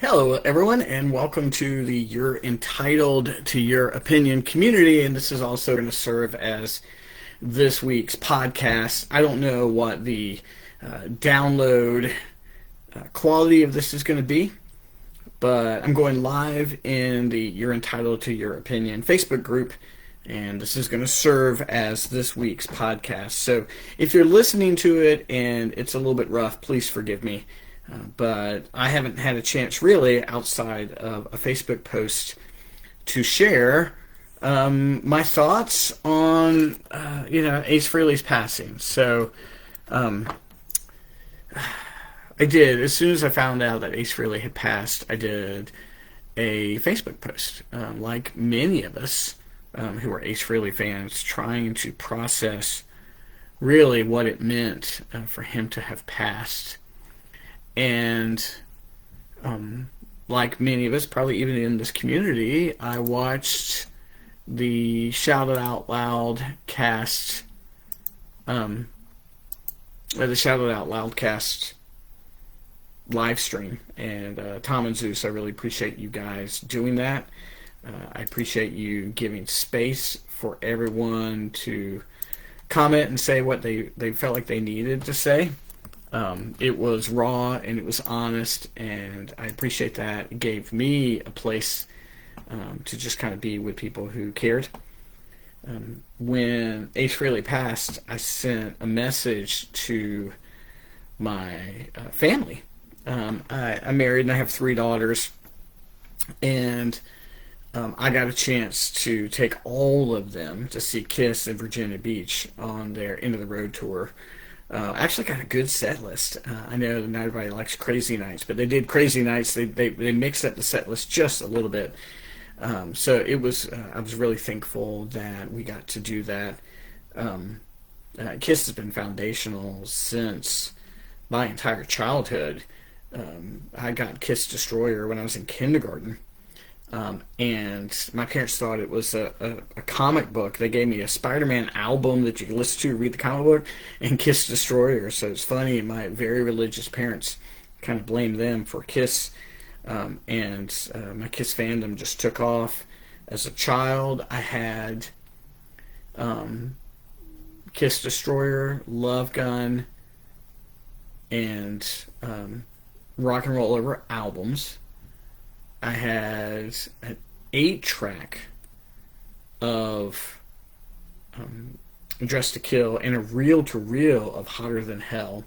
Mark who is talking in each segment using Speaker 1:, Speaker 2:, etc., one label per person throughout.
Speaker 1: Hello, everyone, and welcome to the You're Entitled to Your Opinion community. And this is also going to serve as this week's podcast. I don't know what the download quality of this is going to be, but I'm going live in the You're Entitled to Your Opinion Facebook group, and this is going to serve as this week's podcast. So if you're listening to it and it's a little bit rough, please forgive me. But I haven't had a chance really outside of a Facebook post to share my thoughts on Ace Frehley's passing. So I did, as soon as I found out that Ace Frehley had passed, I did a Facebook post, like many of us who are Ace Frehley fans, trying to process really what it meant for him to have passed. And like many of us, probably even in this community, I watched the Shout It Out Loud cast, the Shout It Out Loud cast live stream. And Tom and Zeus, I really appreciate you guys doing that. I appreciate you giving space for everyone to comment and say what they felt like they needed to say. It was raw and it was honest, and I appreciate that. It gave me a place to just kind of be with people who cared. When Ace Frehley passed, I sent a message to my family. I'm married and I have 3 daughters, and I got a chance to take all of them to see Kiss in Virginia Beach on their End of the Road tour. Actually got a good set list. I know not everybody likes Crazy Nights, but they did Crazy Nights. They mixed up the set list just a little bit. So it was. I was really thankful that we got to do that. Kiss has been foundational since my entire childhood. I got Kiss Destroyer when I was in kindergarten. And my parents thought it was a comic book. They gave me a Spider-Man album that you could listen to, read the comic book, and Kiss Destroyer. So it's funny, my very religious parents kind of blamed them for Kiss. And my Kiss fandom just took off. As a child, I had Kiss Destroyer, Love Gun, and Rock and Roll Over albums. I had an 8-track of Dress to Kill and a reel-to-reel of Hotter Than Hell.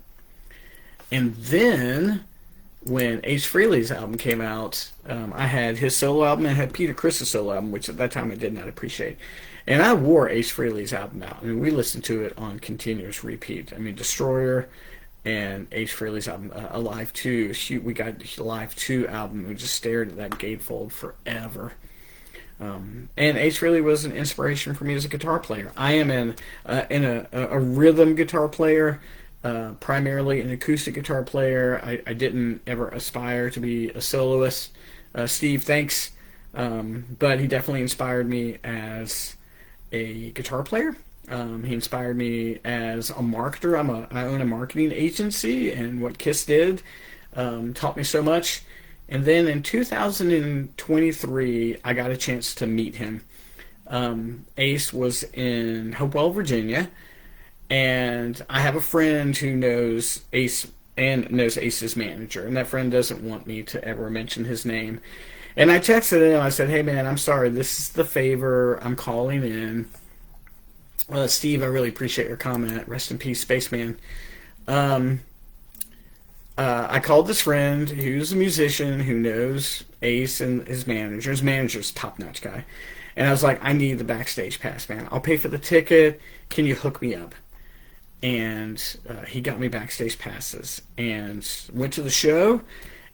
Speaker 1: And then, when Ace Frehley's album came out, I had his solo album and I had Peter Criss's solo album, which at that time I did not appreciate. And I wore Ace Frehley's album out. I mean, we listened to it on continuous repeat. I mean, Destroyer and Ace Frehley's album, Alive 2. Shoot, we got the Alive 2 album. We just stared at that gatefold forever. And Ace Frehley was an inspiration for me as a guitar player. I am in a rhythm guitar player, primarily an acoustic guitar player. I didn't ever aspire to be a soloist. Steve, thanks. But he definitely inspired me as a guitar player. He inspired me as a marketer. I own a marketing agency, and what Kiss did taught me so much. And then in 2023, I got a chance to meet him. Ace was in Hopewell, Virginia, and I have a friend who knows Ace and knows Ace's manager, and that friend doesn't want me to ever mention his name. And I texted him. I said, "Hey man, I'm sorry. This is the favor. I'm calling in. Steve, I really appreciate your comment. Rest in peace, Spaceman." I called this friend who's a musician who knows Ace and his manager. His manager's a top-notch guy. And I was like, "I need the backstage pass, man. I'll pay for the ticket. Can you hook me up?" And he got me backstage passes and went to the show.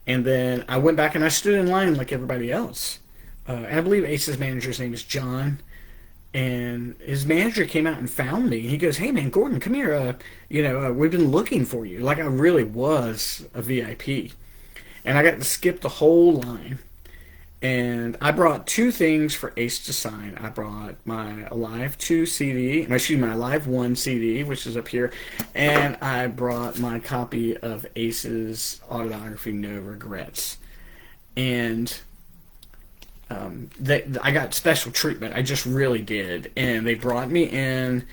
Speaker 1: And then I went back and I stood in line like everybody else. And I believe Ace's manager's name is John. And his manager came out and found me. He goes, "Hey man, Gordon, come here. We've been looking for you." Like I really was a VIP. And I got to skip the whole line. And I brought 2 things for Ace to sign. I brought my Alive 2 CD, my Alive 1 CD, which is up here, and I brought my copy of Ace's autobiography, No Regrets. and I got special treatment. I just really did, and they brought me in,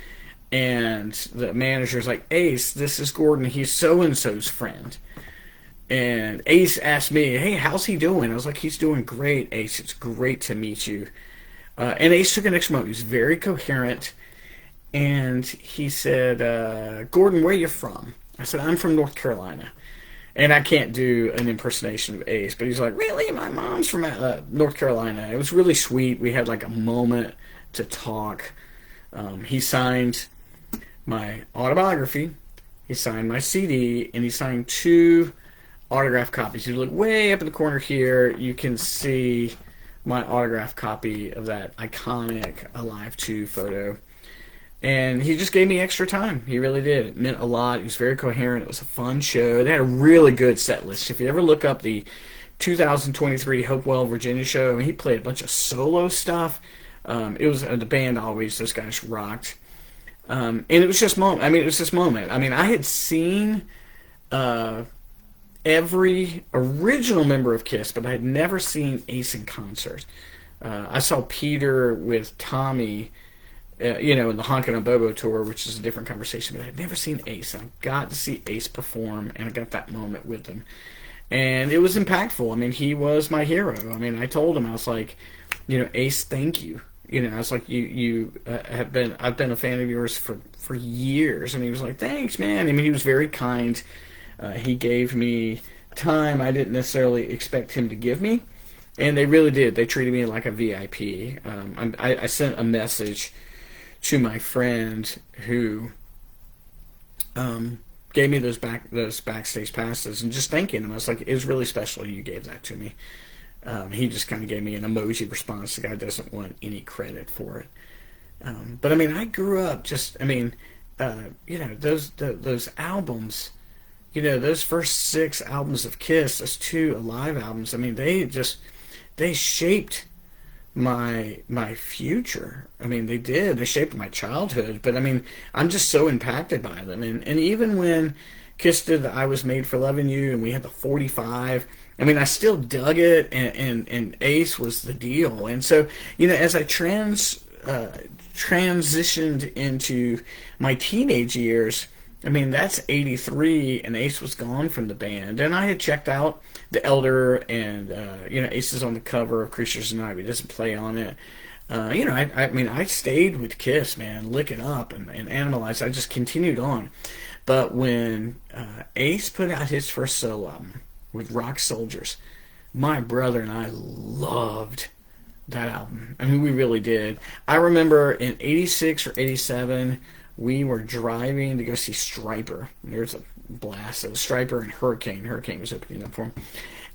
Speaker 1: and the manager's like, Ace, this is Gordon. He's so and so's friend. And Ace asked me, hey, how's he doing? I was like, he's doing great, Ace. It's great to meet you. And Ace took an extra moment. He was very coherent. And he said, Gordon, where are you from? I said, I'm from North Carolina. And I can't do an impersonation of Ace, but he's like, really? My mom's from North Carolina. It was really sweet. We had like a moment to talk. He signed my autobiography, he signed my CD, and he signed two autograph copies. You look way up in the corner here, you can see my autograph copy of that iconic Alive 2 photo. And he just gave me extra time. He really did. It meant a lot. He was very coherent. It was a fun show. They had a really good set list. If you ever look up the 2023 Hopewell, Virginia show, I mean, he played a bunch of solo stuff. It was the band always. Those guys rocked. And it was just moment. I mean, it was this moment. I mean, I had seen every original member of Kiss, but I had never seen Ace in concert. I saw Peter with Tommy, in the Honkin' a Bobo tour, which is a different conversation, but I'd never seen Ace. I got to see Ace perform, and I got that moment with him. And it was impactful. I mean, he was my hero. I mean, I told him, I was like, Ace, thank you. I was like, I've been a fan of yours for years. And he was like, thanks, man. I mean, he was very kind. He gave me time I didn't necessarily expect him to give me. And they really did. They treated me like a VIP. I sent a message to my friend who gave me those backstage passes, and just thanking him. I was like, it was really special you gave that to me. He just kind of gave me an emoji response. The guy doesn't want any credit for it. But I mean, I grew up those albums, those first six albums of Kiss, those two Alive albums. I mean, they shaped my future. I mean, they did. They shaped my childhood. But I mean, I'm just so impacted by them. And even when Kiss did the I Was Made for Loving You, and we had the 45, I mean, I still dug it, and Ace was the deal. And so, as I transitioned into my teenage years, I mean, that's 83, and Ace was gone from the band. And I had checked out The Elder, and, Ace is on the cover of Creatures and Ivy. He doesn't play on it. I mean, I stayed with Kiss, man, Lick It Up and Animalize. I just continued on. But when Ace put out his first solo album with Rock Soldiers, my brother and I loved that album. I mean, we really did. I remember in 86 or 87, we were driving to go see Stryper. There's a blast of Stryper and Hurricane. Hurricane was opening up for him.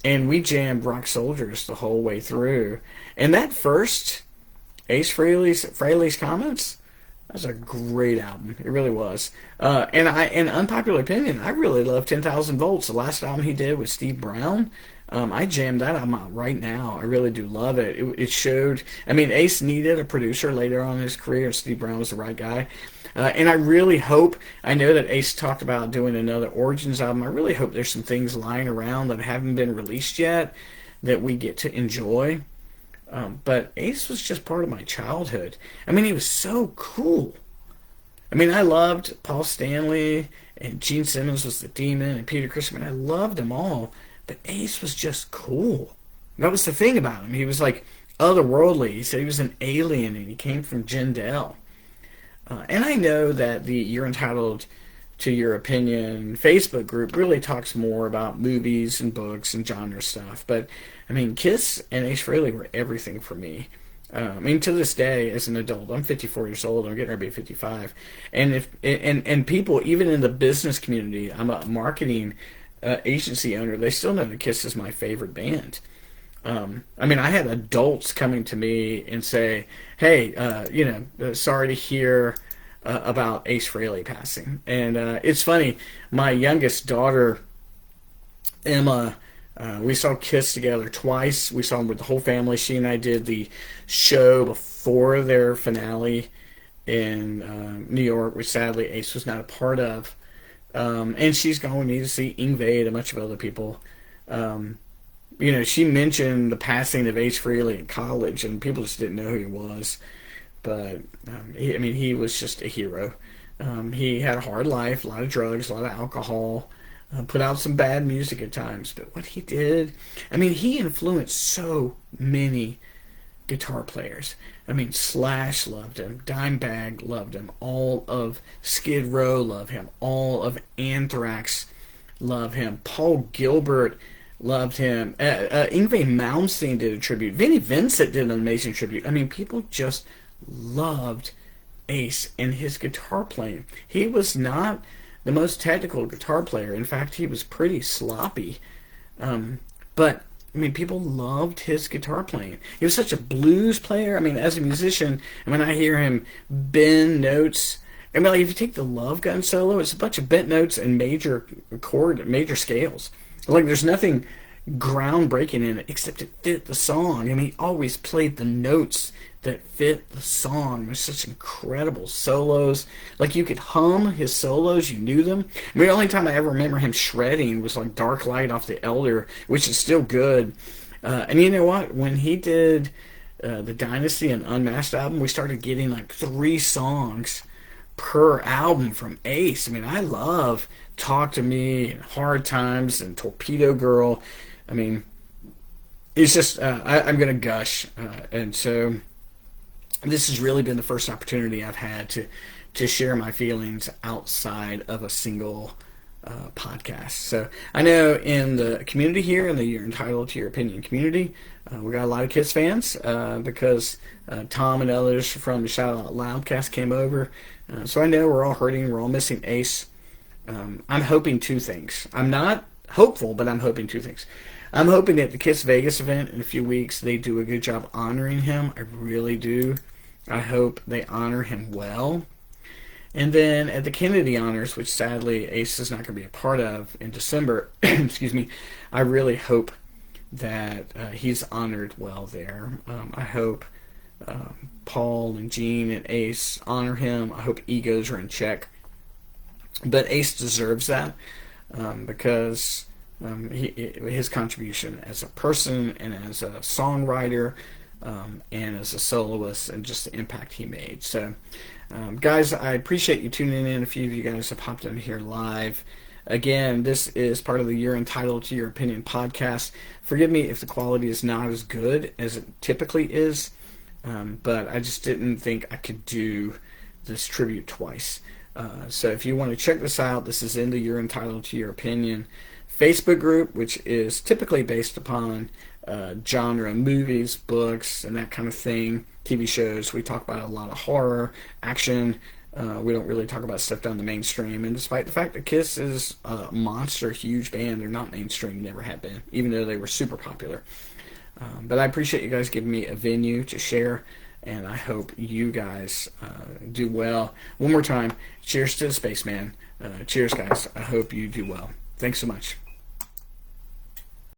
Speaker 1: And we jammed Rock Soldiers the whole way through. And that first Ace Frehley's Comments, that was a great album. It really was. And unpopular opinion, I really love 10,000 Volts. The last album he did with Steve Brown. I jammed that album out right now. I really do love it. It showed, I mean, Ace needed a producer later on in his career. Steve Brown was the right guy. And I really hope, I know that Ace talked about doing another Origins album. I really hope there's some things lying around that haven't been released yet that we get to enjoy. But Ace was just part of my childhood. I mean, he was so cool. I mean, I loved Paul Stanley, and Gene Simmons was the Demon, and Peter Criss. I loved them all. But Ace was just cool. That was the thing about him. He was like otherworldly. He said he was an alien, and he came from Jindal. And I know that the You're Entitled to Your Opinion Facebook group really talks more about movies and books and genre stuff. But, I mean, Kiss and Ace Frehley were everything for me. I mean, to this day, as an adult, I'm 54 years old. I'm getting ready to be 55. And people, even in the business community, I'm a marketing agency owner, they still know that Kiss is my favorite band. I mean, I had adults coming to me and say, hey, sorry to hear about Ace Frehley passing. And it's funny, my youngest daughter, Emma, we saw Kiss together twice. We saw them with the whole family. She and I did the show before their finale in New York, which sadly Ace was not a part of. And she's going with me to see Yngwie and a bunch of other people. she mentioned the passing of Ace Frehley in college, and people just didn't know who he was. But he was just a hero. He had a hard life, a lot of drugs, a lot of alcohol, put out some bad music at times. But what he did, he influenced so many guitar players. Slash loved him, Dimebag loved him, all of Skid Row loved him, all of Anthrax loved him, Paul Gilbert loved him, Yngwie Malmsteen did a tribute, Vinnie Vincent did an amazing tribute. People just loved Ace and his guitar playing. He was not the most technical guitar player. In fact, he was pretty sloppy. But people loved his guitar playing. He was such a blues player. As a musician, and when I hear him bend notes, if you take the Love Gun solo, it's a bunch of bent notes and major scales. Like, there's nothing groundbreaking in it except it fit the song. He always played the notes that fit the song. There's such incredible solos. Like, you could hum his solos, you knew them. The only time I ever remember him shredding was like Dark Light off the Elder, which is still good. And you know what? When he did the Dynasty and Unmasked album, we started getting like 3 songs per album from Ace. I love Talk to Me and Hard Times and Torpedo Girl. It's just, I'm going to gush. And so this has really been the first opportunity I've had to share my feelings outside of a single podcast. So I know in the community here, in the You're Entitled to Your Opinion community, we got a lot of Kiss fans because Tom and others from the Shout Out Loudcast came over. So I know we're all hurting. We're all missing Ace. I'm hoping 2 things. I'm not hopeful, but I'm hoping 2 things. I'm hoping at the Kiss Vegas event in a few weeks, they do a good job honoring him. I really do. I hope they honor him well. And then at the Kennedy Honors, which sadly Ace is not going to be a part of in December, excuse me, I really hope that he's honored well there. I hope Paul and Gene and Ace honor him. I hope egos are in check. But Ace deserves that because his contribution as a person and as a songwriter and as a soloist and just the impact he made. So, guys, I appreciate you tuning in. A few of you guys have popped in here live. Again, this is part of the You're Entitled to Your Opinion podcast. Forgive me if the quality is not as good as it typically is, but I just didn't think I could do this tribute twice. So if you want to check this out, this is in the You're Entitled to Your Opinion Facebook group, which is typically based upon genre, movies, books, and that kind of thing, TV shows. We talk about a lot of horror, action. We don't really talk about stuff down the mainstream. And despite the fact that Kiss is a monster, huge band, they're not mainstream, never have been, even though they were super popular. But I appreciate you guys giving me a venue to share, and I hope you guys do well. One more time, cheers to the Spaceman. Cheers, guys. I hope you do well. Thanks so much.